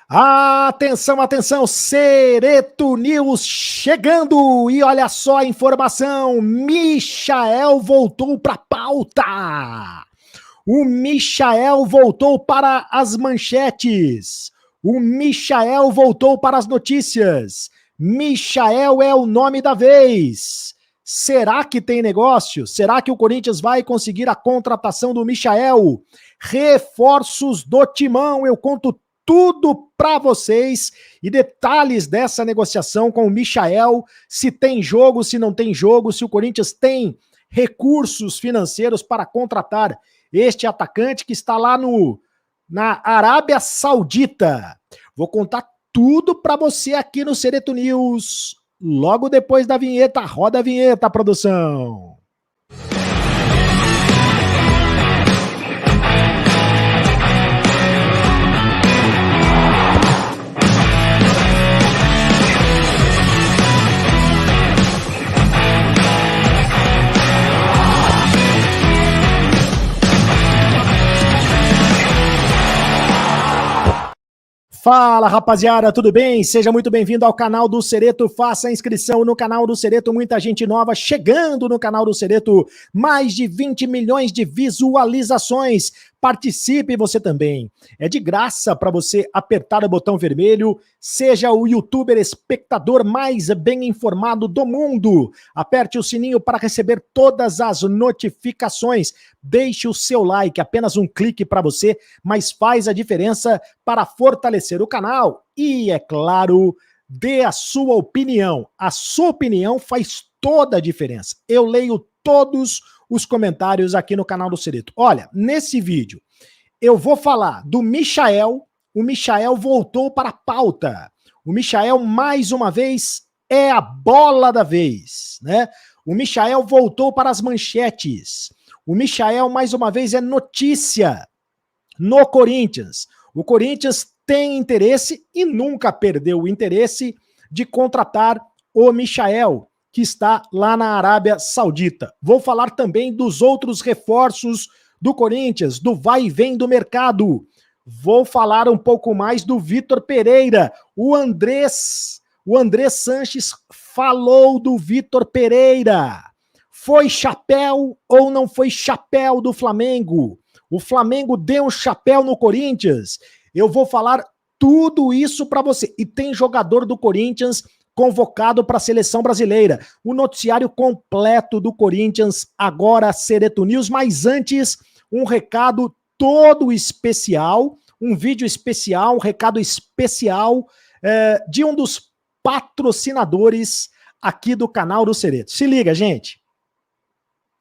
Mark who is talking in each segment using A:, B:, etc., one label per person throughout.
A: Atenção, atenção, Cereto News chegando! E olha só a informação: Michael voltou para a pauta! O Michael voltou para as manchetes. O Michael voltou para as notícias. Michael é o nome da vez. Será que tem negócio? Será que o Corinthians vai conseguir a contratação do Michael? Reforços do Timão, eu conto tudo para vocês e detalhes dessa negociação com o Michael, se tem jogo, se não tem jogo, se o Corinthians tem recursos financeiros para contratar este atacante que está lá na Arábia Saudita. Vou contar tudo para você aqui no Cereto News, logo depois da vinheta. Roda a vinheta, produção. Fala, rapaziada, tudo bem? Seja muito bem-vindo ao canal do Cereto, faça a inscrição no canal do Cereto, muita gente nova chegando no canal do Cereto, mais de 20 milhões de visualizações, participe você também, é de graça para você apertar o botão vermelho, seja o youtuber espectador mais bem informado do mundo, aperte o sininho para receber todas as notificações, deixe o seu like, apenas um clique para você, mas faz a diferença para fortalecer o canal e, é claro, dê a sua opinião. A sua opinião faz toda a diferença. Eu leio todos os comentários aqui no canal do Cereto. Olha, nesse vídeo eu vou falar do Michael. O Michael voltou para a pauta. O Michael, mais uma vez, é a bola da vez, né? O Michael voltou para as manchetes. O Michael, mais uma vez, é notícia no Corinthians. O Corinthians tem interesse e nunca perdeu o interesse de contratar o Michael, que está lá na Arábia Saudita. Vou falar também dos outros reforços do Corinthians, do vai e vem do mercado. Vou falar um pouco mais do Vitor Pereira. O André Sanches falou do Vitor Pereira. Foi chapéu ou não foi chapéu do Flamengo? O Flamengo deu um chapéu no Corinthians? Eu vou falar tudo isso para você. E tem jogador do Corinthians convocado para a seleção brasileira. O noticiário completo do Corinthians, agora Cereto News. Mas antes, um recado todo especial, um vídeo especial, um recado especial de um dos patrocinadores aqui do canal do Cereto. Se liga, gente.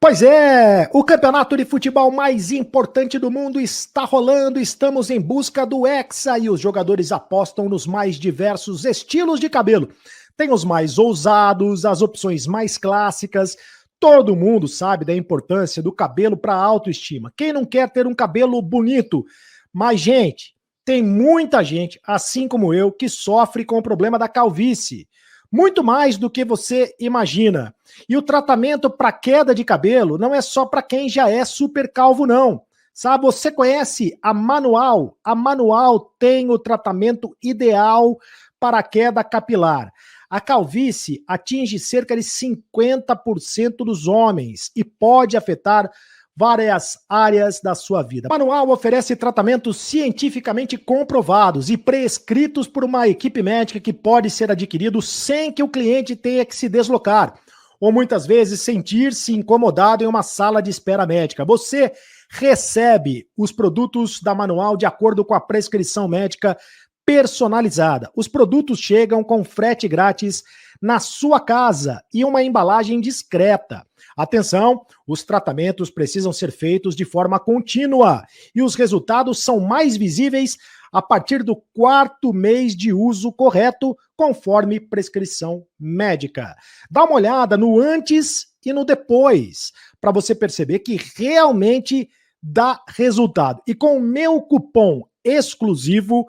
A: Pois é, o campeonato de futebol mais importante do mundo está rolando, estamos em busca do Hexa e os jogadores apostam nos mais diversos estilos de cabelo. Tem os mais ousados, as opções mais clássicas, todo mundo sabe da importância do cabelo para a autoestima. Quem não quer ter um cabelo bonito? Mas, gente, tem muita gente, assim como eu, que sofre com o problema da calvície. Muito mais do que você imagina. E o tratamento para queda de cabelo não é só para quem já é super calvo, não. Sabe, você conhece a Manual? A Manual tem o tratamento ideal para a queda capilar. A calvície atinge cerca de 50% dos homens e pode afetar várias áreas da sua vida. A Manual oferece tratamentos cientificamente comprovados e prescritos por uma equipe médica que pode ser adquirido sem que o cliente tenha que se deslocar ou muitas vezes sentir-se incomodado em uma sala de espera médica. Você recebe os produtos da Manual de acordo com a prescrição médica personalizada. Os produtos chegam com frete grátis na sua casa e uma embalagem discreta. Atenção, os tratamentos precisam ser feitos de forma contínua e os resultados são mais visíveis a partir do 4º mês de uso correto, conforme prescrição médica. Dá uma olhada no antes e no depois, para você perceber que realmente dá resultado. E com o meu cupom exclusivo,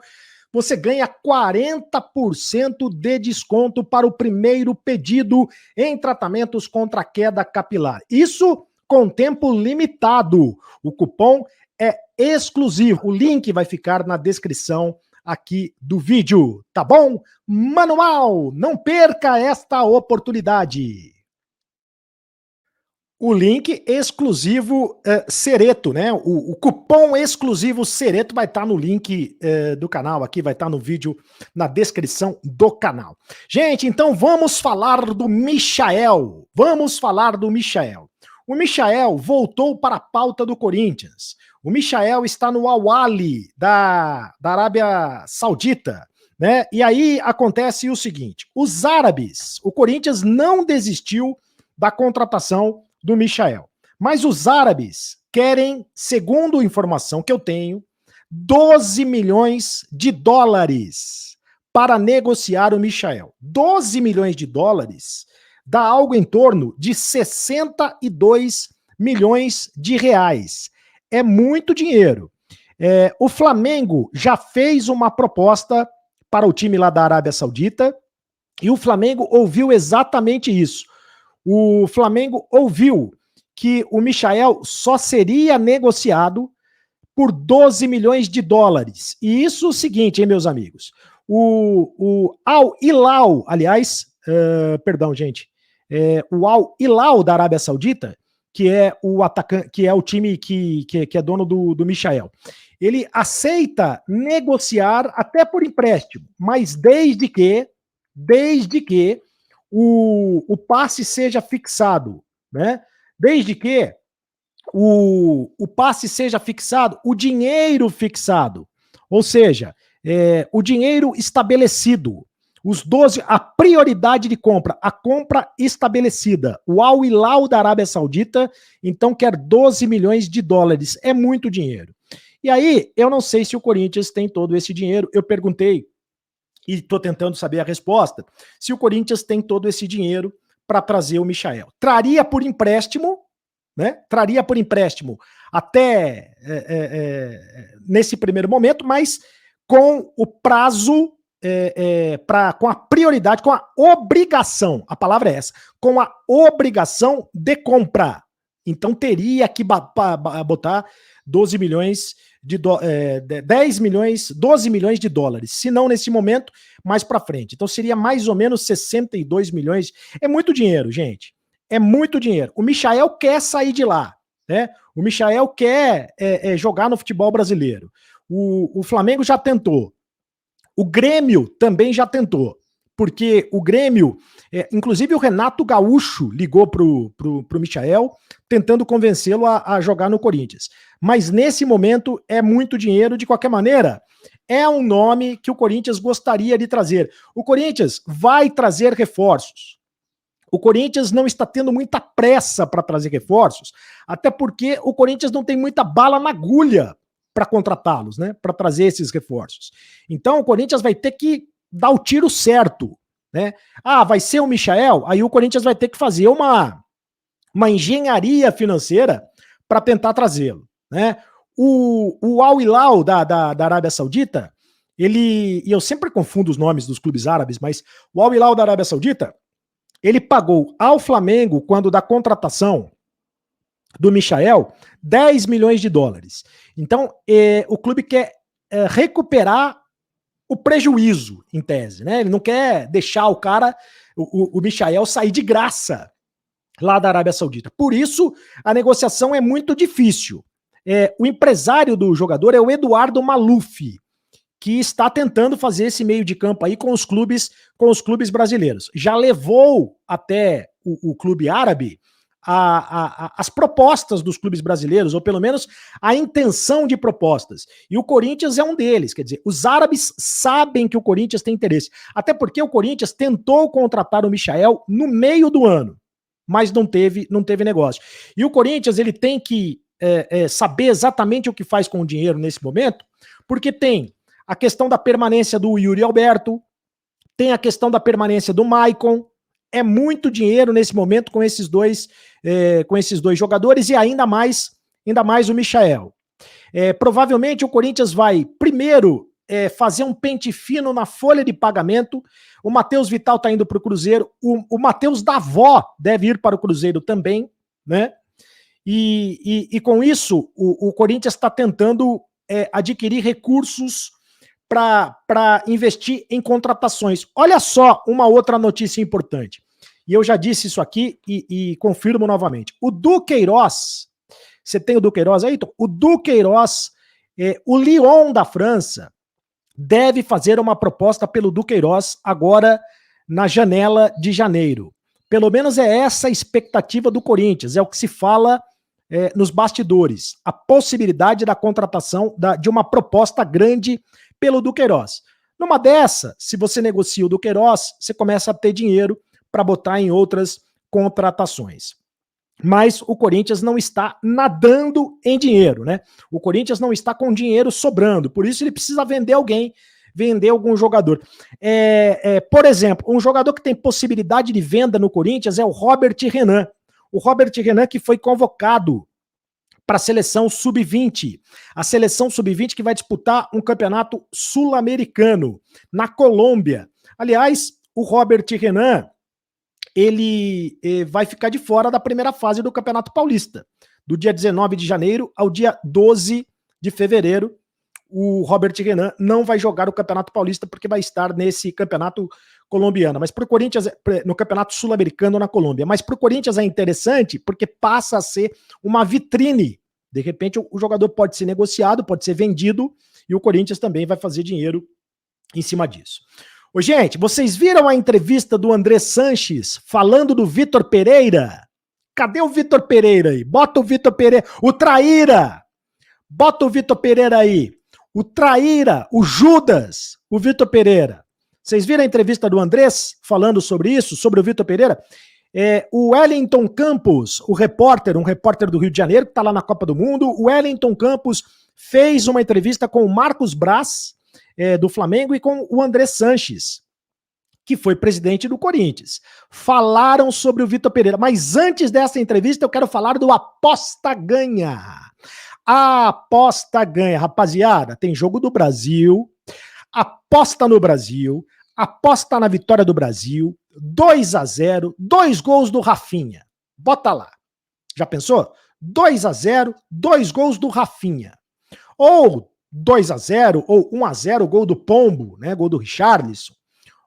A: você ganha 40% de desconto para o primeiro pedido em tratamentos contra a queda capilar. Isso com tempo limitado. O cupom é exclusivo. O link vai ficar na descrição aqui do vídeo, tá bom? Manual, não perca esta oportunidade. O link exclusivo Cereto, né? O cupom exclusivo Cereto vai estar no link do canal aqui, vai estar no vídeo, na descrição do canal. Gente, então vamos falar do Michael. Vamos falar do Michael. O Michael voltou para a pauta do Corinthians. O Michael está no Al-Ahly da Arábia Saudita, né? E aí acontece o seguinte: os árabes, o Corinthians não desistiu da contratação do Michael. Mas os árabes querem, segundo a informação que eu tenho, 12 milhões de dólares para negociar o Michael. 12 milhões de dólares dá algo em torno de 62 milhões de reais. É muito dinheiro. O Flamengo já fez uma proposta para o time lá da Arábia Saudita e o Flamengo ouviu exatamente isso. O Flamengo ouviu que o Michael só seria negociado por 12 milhões de dólares. E isso é o seguinte, hein, meus amigos? O Al-Hilal, aliás, perdão, gente, o Al-Hilal da Arábia Saudita, que é o atacante, que é o time que é dono do Michael, ele aceita negociar até por empréstimo, mas desde que o passe seja fixado, né? Desde que o passe seja fixado, o dinheiro fixado, ou seja, o dinheiro estabelecido, os 12, a prioridade de compra, a compra estabelecida. O Al-Hilal da Arábia Saudita, então, quer 12 milhões de dólares. É muito dinheiro. E aí, eu não sei se o Corinthians tem todo esse dinheiro. Eu perguntei e estou tentando saber a resposta, se o Corinthians tem todo esse dinheiro para trazer o Michael. Traria por empréstimo, né? Traria por empréstimo até nesse primeiro momento, mas com o prazo, com a prioridade, com a obrigação, a palavra é essa, com a obrigação de compra. Então teria que botar 12 milhões de 10 milhões, 12 milhões de dólares, se não nesse momento, mais para frente. Então seria mais ou menos 62 milhões. É muito dinheiro, gente. É muito dinheiro. O Michael quer sair de lá, né? O Michael quer jogar no futebol brasileiro. O Flamengo já tentou. O Grêmio também já tentou. Porque o Grêmio, inclusive o Renato Gaúcho ligou pro Michael, tentando convencê-lo a jogar no Corinthians. Mas nesse momento é muito dinheiro, de qualquer maneira, é um nome que o Corinthians gostaria de trazer. O Corinthians vai trazer reforços. O Corinthians não está tendo muita pressa para trazer reforços, até porque o Corinthians não tem muita bala na agulha para contratá-los, né? Para trazer esses reforços. Então o Corinthians vai ter que dar o tiro certo, né? Ah, vai ser o Michael? Aí o Corinthians vai ter que fazer uma engenharia financeira para tentar trazê-lo, né? O Al-Hilal da Arábia Saudita, e eu sempre confundo os nomes dos clubes árabes, mas o Al-Hilal da Arábia Saudita, ele pagou ao Flamengo, quando da contratação do Michael, 10 milhões de dólares. Então, o clube quer recuperar o prejuízo, em tese, né? Ele não quer deixar o cara, o Michael, sair de graça lá da Arábia Saudita. Por isso, a negociação é muito difícil. O empresário do jogador é o Eduardo Maluf, que está tentando fazer esse meio de campo aí com os clubes brasileiros. Já levou até o clube árabe as propostas dos clubes brasileiros, ou pelo menos a intenção de propostas. E o Corinthians é um deles. Quer dizer, os árabes sabem que o Corinthians tem interesse. Até porque o Corinthians tentou contratar o Michael no meio do ano, mas não teve negócio. E o Corinthians, ele tem que saber exatamente o que faz com o dinheiro nesse momento, porque tem a questão da permanência do Yuri Alberto, tem a questão da permanência do Maicon. É muito dinheiro nesse momento com esses dois jogadores, e ainda mais o Michael. Provavelmente o Corinthians vai primeiro fazer um pente fino na folha de pagamento. O Matheus Vital está indo para o Cruzeiro, o Matheus Davó deve ir para o Cruzeiro também, né? E com isso o Corinthians está tentando adquirir recursos para investir em contratações. Olha só uma outra notícia importante. E eu já disse isso aqui e confirmo novamente. O Duqueiroz, você tem o Duqueiroz aí? O Duqueiroz, o Lyon da França, deve fazer uma proposta pelo Duqueiroz agora na janela de janeiro. Pelo menos é essa a expectativa do Corinthians, é o que se fala nos bastidores. A possibilidade da contratação de uma proposta grande pelo Duqueiroz. Numa dessa, se você negocia o Duqueiroz, você começa a ter dinheiro para botar em outras contratações. Mas o Corinthians não está nadando em dinheiro, né? O Corinthians não está com dinheiro sobrando, por isso ele precisa vender alguém, vender algum jogador. Por exemplo, um jogador que tem possibilidade de venda no Corinthians é o Robert Renan. O Robert Renan que foi convocado para a seleção sub-20. A seleção sub-20 que vai disputar um campeonato sul-americano na Colômbia. Aliás, o Robert Renan, ele vai ficar de fora da primeira fase do Campeonato Paulista. Do dia 19 de janeiro ao dia 12 de fevereiro, o Robert Renan não vai jogar o Campeonato Paulista porque vai estar nesse campeonato colombiano. Mas para o Corinthians, no Campeonato Sul-Americano na Colômbia. Mas para o Corinthians é interessante porque passa a ser uma vitrine. De repente o jogador pode ser negociado, pode ser vendido e o Corinthians também vai fazer dinheiro em cima disso. Ô, gente, vocês viram a entrevista do André Sanches falando do Vitor Pereira? Cadê o Vitor Pereira aí? Bota o Vitor Pereira, o traíra! Bota o Vitor Pereira aí. O traíra, o Judas, o Vitor Pereira. Vocês viram a entrevista do Andrés falando sobre isso, sobre o Vitor Pereira? O Wellington Campos, um repórter do Rio de Janeiro, que está lá na Copa do Mundo, o Wellington Campos fez uma entrevista com o Marcos Braz, do Flamengo, e com o André Sanches, que foi presidente do Corinthians. Falaram sobre o Vitor Pereira, mas antes dessa entrevista eu quero falar do Aposta Ganha. A Aposta Ganha, rapaziada, tem jogo do Brasil, aposta no Brasil, aposta na vitória do Brasil, 2-0, 2 gols do Rafinha. Bota lá. Já pensou? 2-0, 2 gols do Rafinha. Ou 2-0, ou 1-0, gol do Pombo, né? Gol do Richarlison.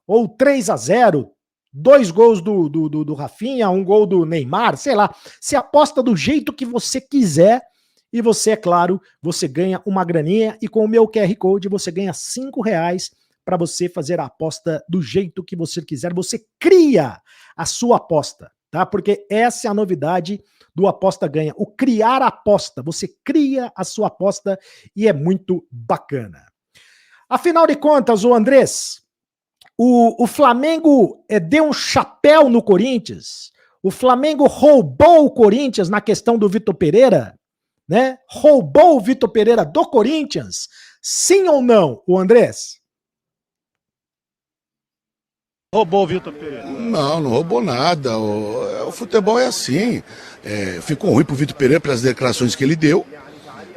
A: Ou 3-0, 2 gols do Rafinha, 1 gol do Neymar, sei lá. Você aposta do jeito que você quiser e você, é claro, você ganha uma graninha e com o meu QR Code você ganha R$5 para você fazer a aposta do jeito que você quiser. Você cria a sua aposta, tá? Porque essa é a novidade do Aposta Ganha, o criar a aposta. Você cria a sua aposta e é muito bacana. Afinal de contas, o Andrés, o Flamengo deu um chapéu no Corinthians, o Flamengo roubou o Corinthians na questão do Vitor Pereira, né? Roubou o Vitor Pereira do Corinthians? Sim ou não, o Andrés?
B: Roubou o Vitor Pereira? Não roubou nada. O futebol é assim. Ficou ruim pro Vitor Pereira pelas declarações que ele deu.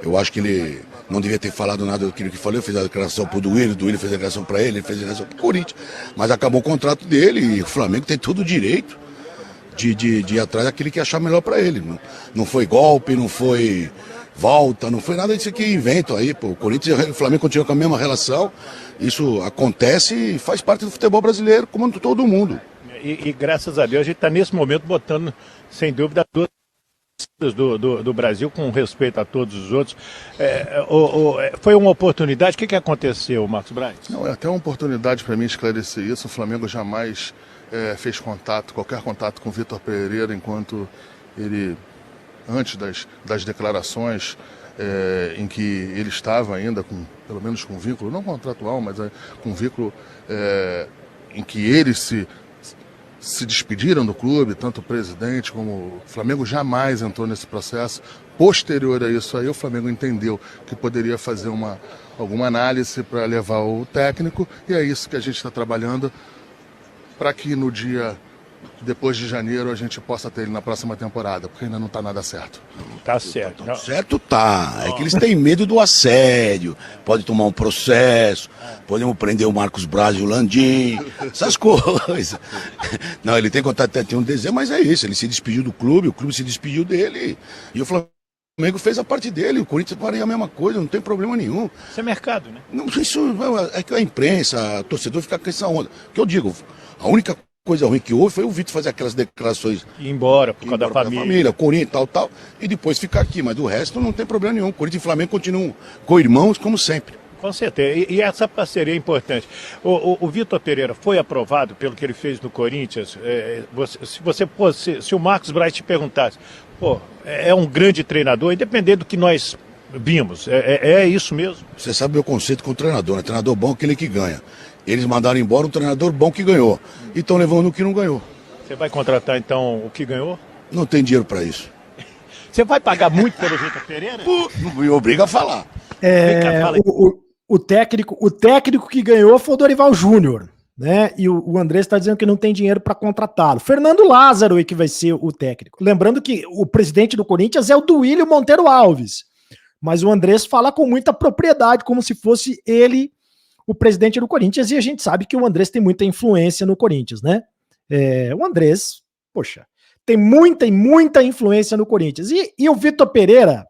B: Eu acho que ele não devia ter falado nada daquilo que falou. Eu fiz a declaração pro Duílio fez a declaração para ele fez a declaração pro Corinthians. Mas acabou o contrato dele e o Flamengo tem todo o direito de ir atrás daquele que achar melhor para ele. Não foi golpe, não foi volta, não foi nada disso que inventam aí. Pô. O Corinthians e o Flamengo continuam com a mesma relação. Isso acontece e faz parte do futebol brasileiro, como de todo mundo. E graças a Deus a gente está nesse momento botando, sem dúvida, duas do Brasil, com respeito a todos os outros. Foi uma oportunidade. O que aconteceu, Marcos Braz? Não, é até uma oportunidade para mim esclarecer isso. O Flamengo jamais fez qualquer contato com o Vitor Pereira, enquanto ele, antes das declarações em que ele estava ainda, pelo menos com vínculo, não contratual, mas com vínculo em que eles se despediram do clube, tanto o presidente como o Flamengo jamais entrou nesse processo. Posterior a isso aí, o Flamengo entendeu que poderia fazer alguma análise para levar o técnico, e é isso que a gente está trabalhando para que no dia depois de janeiro a gente possa ter ele na próxima temporada, porque ainda não está nada certo. Tá certo. Tá certo tá. É que eles têm medo do assédio, pode tomar um processo, podemos prender o Marcos Braz e o Landim, essas coisas. Não, ele tem contato até 31 de dezembro, mas é isso, ele se despediu do clube, o clube se despediu dele e o Flamengo Flamengo fez a parte dele, o Corinthians faria a mesma coisa, não tem problema nenhum.
C: Isso é mercado, né?
B: Não, isso é que a imprensa, o torcedor fica com essa onda. O que eu digo, a única coisa ruim que houve foi o Vitor fazer aquelas declarações.
C: Ir embora por causa da família.
B: Corinthians, tal, e depois ficar aqui. Mas do resto não tem problema nenhum. Corinthians e Flamengo continuam co-irmãos, como sempre.
C: Com certeza. E essa parceria é importante. O Vitor Pereira foi aprovado pelo que ele fez no Corinthians. Se o Marcos Braz te perguntasse, é um grande treinador, independente do que nós vimos. É isso mesmo?
B: Você sabe o meu conceito com o treinador, né? Treinador bom é aquele que ganha. Eles mandaram embora um treinador bom que ganhou. E estão levando o que não ganhou.
C: Você vai contratar, então, o que ganhou?
B: Não tem dinheiro para isso.
C: Você vai pagar muito pelo Vitor Pereira?
B: Não me obriga a falar.
A: O técnico que ganhou foi o Dorival Júnior, né? E o Andrés está dizendo que não tem dinheiro para contratá-lo. Fernando Lázaro é que vai ser o técnico. Lembrando que o presidente do Corinthians é o Duílio Monteiro Alves. Mas o Andrés fala com muita propriedade, como se fosse ele o presidente do Corinthians, e a gente sabe que o Andrés tem muita influência no Corinthians, né? O Andrés, poxa, tem muita influência no Corinthians. E o Vitor Pereira,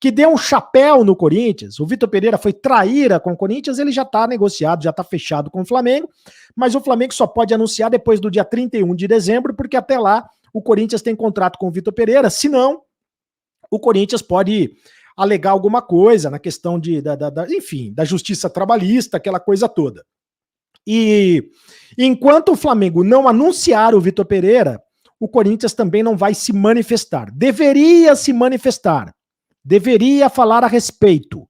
A: que deu um chapéu no Corinthians, o Vitor Pereira foi traíra com o Corinthians, ele já está negociado, já está fechado com o Flamengo, mas o Flamengo só pode anunciar depois do dia 31 de dezembro, porque até lá o Corinthians tem contrato com o Vitor Pereira, senão o Corinthians pode alegar alguma coisa na questão enfim, da justiça trabalhista, aquela coisa toda. E enquanto o Flamengo não anunciar o Vitor Pereira, o Corinthians também não vai se manifestar. Deveria se manifestar. Deveria falar a respeito.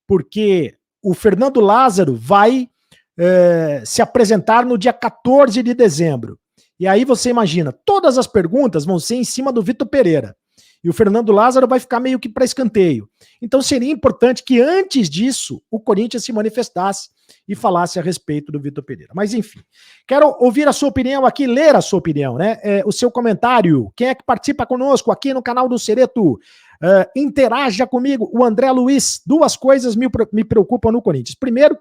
A: Porque o Fernando Lázaro vai se apresentar no dia 14 de dezembro. E aí você imagina, todas as perguntas vão ser em cima do Vitor Pereira. E o Fernando Lázaro vai ficar meio que para escanteio. Então seria importante que antes disso o Corinthians se manifestasse e falasse a respeito do Vitor Pereira. Mas enfim, quero ouvir a sua opinião aqui, ler a sua opinião, né? O seu comentário. Quem é que participa conosco aqui no canal do Cereto? Interaja comigo. O André Luiz. Duas coisas me preocupam no Corinthians. Primeiro,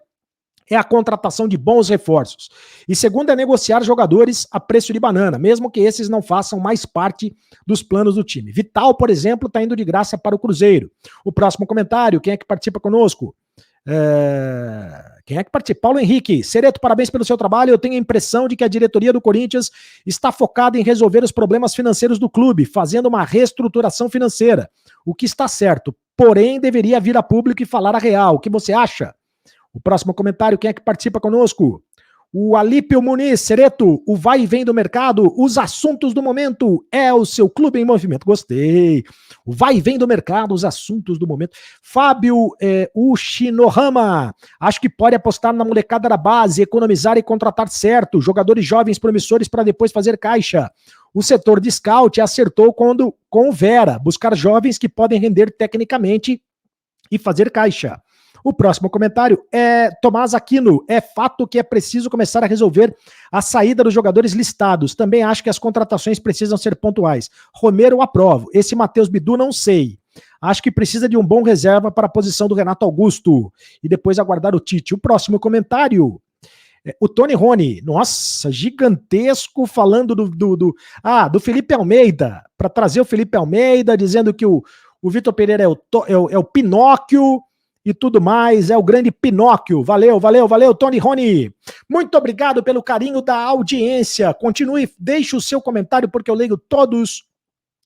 A: é a contratação de bons reforços. E segundo, é negociar jogadores a preço de banana, mesmo que esses não façam mais parte dos planos do time. Vital, por exemplo, está indo de graça para o Cruzeiro. O próximo comentário, quem é que participa conosco? Quem é que participa? Paulo Henrique. Cereto, parabéns pelo seu trabalho. Eu tenho a impressão de que a diretoria do Corinthians está focada em resolver os problemas financeiros do clube, fazendo uma reestruturação financeira, o que está certo. Porém, deveria vir a público e falar a real. O que você acha? O próximo comentário, quem é que participa conosco? O Alípio Muniz. Cereto, o vai e vem do mercado, os assuntos do momento, é o seu clube em movimento. Gostei. O vai e vem do mercado, os assuntos do momento. Fábio Ushinohama. Acho que pode apostar na molecada da base, economizar e contratar certo. Jogadores jovens promissores para depois fazer caixa. O setor de scout acertou com o Vera, buscar jovens que podem render tecnicamente e fazer caixa. O próximo comentário é Tomás Aquino. É fato que é preciso começar a resolver a saída dos jogadores listados. Também acho que as contratações precisam ser pontuais. Romero, aprovo. Esse Matheus Bidu, não sei. Acho que precisa de um bom reserva para a posição do Renato Augusto. E depois aguardar o Tite. O próximo comentário. O Tony Rony. Nossa, gigantesco, falando do Felipe Almeida. Para trazer o Felipe Almeida, dizendo que o Vitor Pereira é o Pinóquio e tudo mais, é o grande Pinóquio. Valeu, Tony Rony. Muito obrigado pelo carinho da audiência. Continue, deixe o seu comentário, porque eu leio todos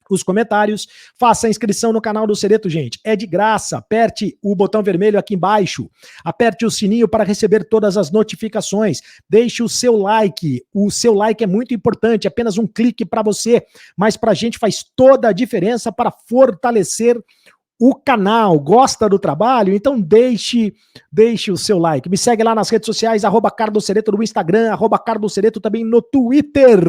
A: os comentários. Faça a inscrição no canal do Cereto, gente. É de graça. Aperte o botão vermelho aqui embaixo. Aperte o sininho para receber todas as notificações. Deixe o seu like. O seu like é muito importante. Apenas um clique para você, mas para a gente faz toda a diferença para fortalecer o canal. Gosta do trabalho? Então deixe o seu like. Me segue lá nas redes sociais, @CarlosCereto no Instagram, @CarlosCereto também no Twitter.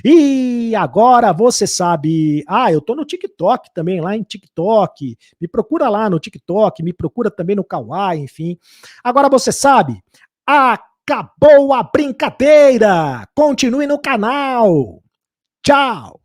A: E agora você sabe... eu tô no TikTok também, lá em TikTok. Me procura lá no TikTok, me procura também no Kawaii, enfim. Agora você sabe, acabou a brincadeira. Continue no canal. Tchau.